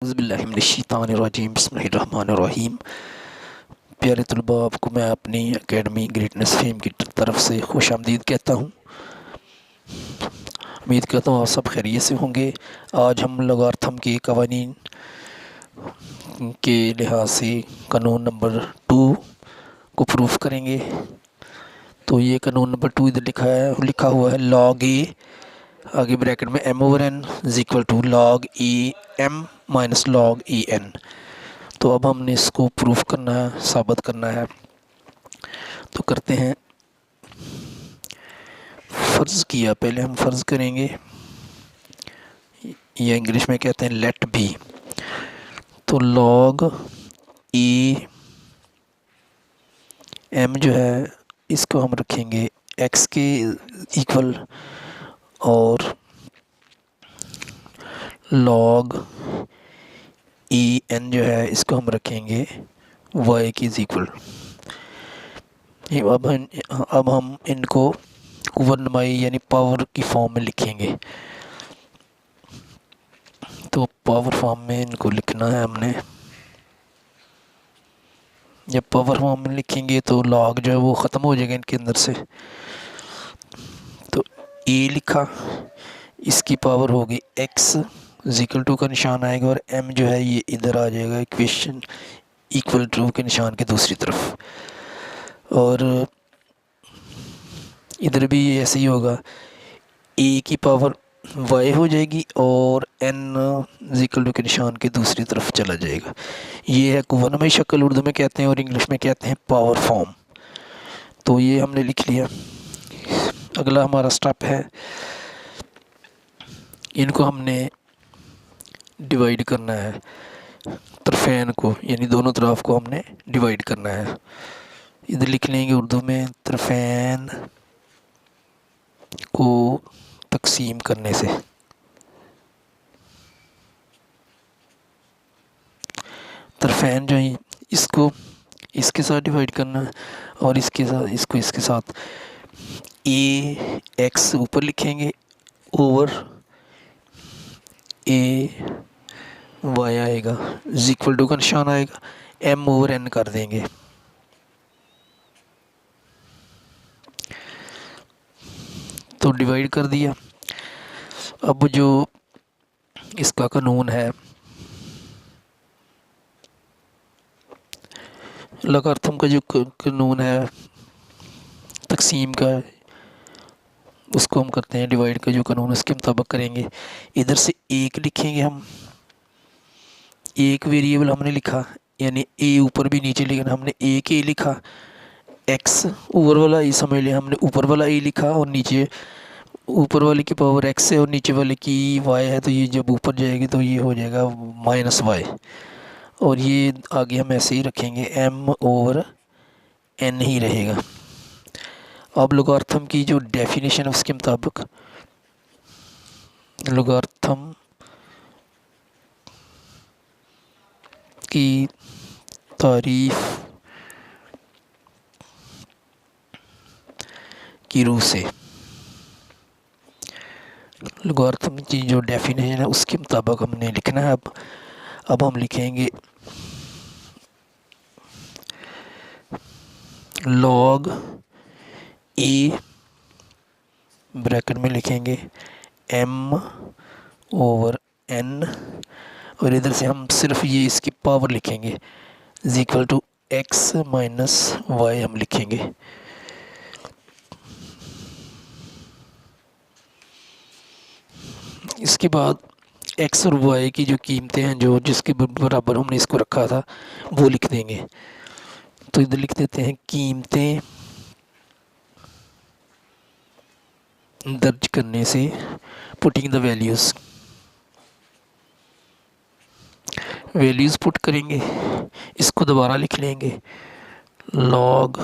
औज़ुबिल्लाहिमिनश्शैतानिर्रजीम बिस्मिल्लाहिर्रहमानिर्रहीम। प्यारे तलबा, आपको मैं अपनी एकेडमी ग्रेटनेस फेम की तरफ से खुश आमदीद कहता हूँ। उम्मीद करता हूँ आप सब खैरियत से होंगे। आज हम लॉगरिथम के कवानीन के लिहाज से कानून नंबर 2 को प्रूफ करेंगे। तो ये कानून नंबर 2 इधर लिखा हुआ है लॉग ए, आगे ब्रैकेट में m over n is equal to log a m minus log a n। तो अब हमने इसको प्रूफ करना है, साबित करना है। तो करते हैं। फ़र्ज़ किया, पहले हम फ़र्ज़ करेंगे, या इंग्लिश में कहते हैं लेट बी। तो लॉग ए m जो है इसको हम रखेंगे x के इक्वल, और लॉग ई एन जो है इसको हम रखेंगे y की इज इक्वल। अब हम इनको वर्णमाई यानी पावर की फॉर्म में लिखेंगे। तो पावर फॉर्म में इनको लिखना है हमने। जब पावर फॉर्म में लिखेंगे तो लॉग जो है वो ख़त्म हो जाएगा इनके अंदर से। तो ए लिखा, इसकी पावर होगी x इक्वल टू का निशान आएगा, और m जो है ये इधर आ जाएगा इक्वेशन इक्वल टू के निशान के दूसरी तरफ, और इधर भी ऐसे ही होगा। a की पावर y हो जाएगी और n इक्वल टू के निशान के दूसरी तरफ चला जाएगा। ये है कुवनमई शक्ल उर्दू में कहते हैं, और इंग्लिश में कहते हैं पावर फॉर्म। तो ये हमने लिख लिया। अगला हमारा स्टेप है, इनको हमने डिवाइड करना है, तरफेन को यानी दोनों तरफ को हमने डिवाइड करना है। इधर लिख लेंगे उर्दू में तरफेन को तकसीम करने से। तरफेन जो है इसको इसके साथ डिवाइड करना है, और इसके साथ इसको इसके साथ। ए एक्स ऊपर लिखेंगे, ओवर ए वाई आएगा, इज इक्वल टू का निशान आएगा, एम ओवर एन कर देंगे। तो डिवाइड कर दिया। अब जो इसका कानून है लॉगरिथम का, जो कानून है तकसीम का, उसको हम करते हैं डिवाइड का जो कानून उसके मुताबिक करेंगे। इधर से एक लिखेंगे हम, एक वेरिएबल हमने लिखा, यानी ए ऊपर भी नीचे, लेकिन हमने एक ए लिखा। एक्स ऊपर वाला ए समझ लिया हमने, ऊपर वाला ए लिखा, और नीचे ऊपर वाले की पावर एक्स है और नीचे वाले की वाई है। तो ये जब ऊपर जाएगी तो ये हो जाएगा माइनस वाई, और ये आगे हम ऐसे ही रखेंगे, एम ओवर एन ही रहेगा। अब लॉगरिथम की जो डेफिनेशन है उसके मुताबिक लॉगरिथम की तारीफ की रूह से, लॉगरिथम की जो डेफिनेशन है उसके मुताबिक हमने लिखना है। अब हम लिखेंगे लॉग ए, ब्रैकेट में लिखेंगे m ओवर n, और इधर से हम सिर्फ ये इसकी पावर लिखेंगे, is equal to x minus y हम लिखेंगे। इसके बाद x और y की जो कीमतें हैं, जो जिसके बराबर हमने इसको रखा था, वो लिख देंगे। तो इधर लिख देते हैं कीमतें दर्ज करने से, पुटिंग द वैल्यूज़ पुट करेंगे। इसको दोबारा लिख लेंगे, log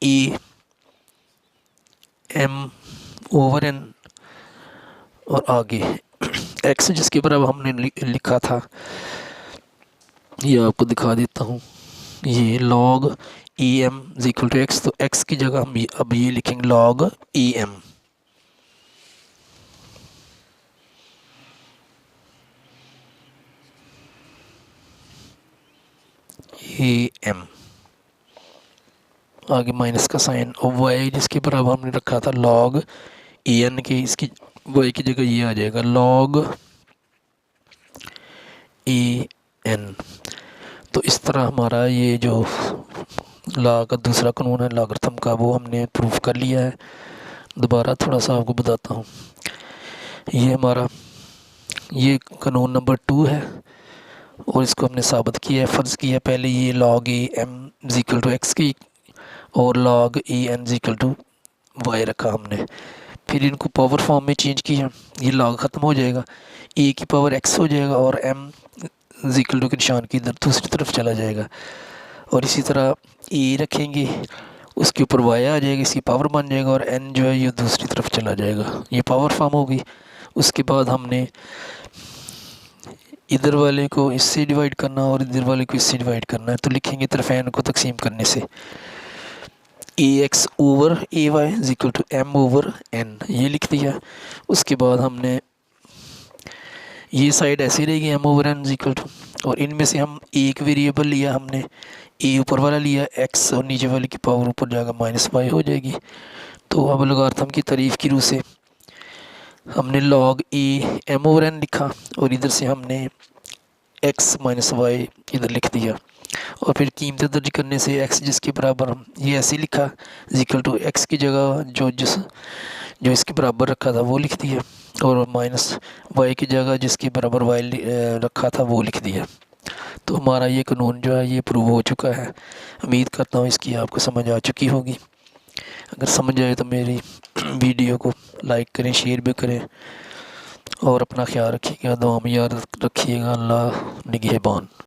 a m over n, और आगे एक्स जिसके बराबर हमने लिखा था, ये आपको दिखा देता हूँ। ये log e m is equal to x, तो एक्स की जगह हम अब ये लिखेंगे log e m. A m, आगे माइनस का साइन, और वाई जिसके बराबर हमने रखा था लॉग ए एन के, इसकी वाई की जगह ये आ जाएगा लॉग ए एन। तो इस तरह हमारा ये जो लॉ का दूसरा कानून है लॉगरिथम का, वो हमने प्रूफ कर लिया है। दोबारा थोड़ा सा आपको बताता हूँ। ये हमारा ये कानून नंबर 2 है और इसको हमने साबित किया है। फ़र्ज़ किया पहले ये log a m equal to x की और log a n equal to y रखा हमने। फिर इनको पावर फॉर्म में चेंज किया, ये लॉग ख़त्म हो जाएगा, ए की पावर एक्स हो जाएगा और एम इक्वल टू के निशान की इधर दूसरी तरफ चला जाएगा। और इसी तरह ए रखेंगे, उसके ऊपर वाई आ जाएगा, इसकी पावर बन जाएगा, और एन जो है ये दूसरी तरफ चला जाएगा। ये पावर फॉर्म होगी। उसके बाद हमने इधर वाले को इससे डिवाइड करना और इधर वाले को इससे डिवाइड करना है। तो लिखेंगे तरफेन को तकसीम करने से A X over A Y equal to M over N, ये लिख दिया। उसके बाद हमने ये साइड ऐसी रहेगी m over n equal to, और इनमें से हम एक वेरिएबल लिया हमने, ए ऊपर वाला लिया एक्स, और नीचे वाले की पावर ऊपर जाकर माइनस वाई हो जाएगी। तो अब लॉगरिथम की तारीफ़ की रूह से हमने log a m over n लिखा और इधर से हमने एक्स माइनस वाई इधर लिख दिया, और फिर कीमतें दर्ज करने से एक्स जिसके बराबर हम ये ऐसे लिखा इक्वल टू एक्स की जगह जो इसके बराबर रखा था वो लिख दिया, और माइनस वाई की जगह जिसके बराबर वाई रखा था वो लिख दिया। तो हमारा ये कानून जो है ये प्रूव हो चुका है। उम्मीद करता हूँ इसकी आपको समझ आ चुकी होगी। अगर समझ आए तो मेरी वीडियो को लाइक करें, शेयर भी करें, और अपना ख्याल रखिएगा, दुआ में याद रखिएगा। अल्लाह निगहबान।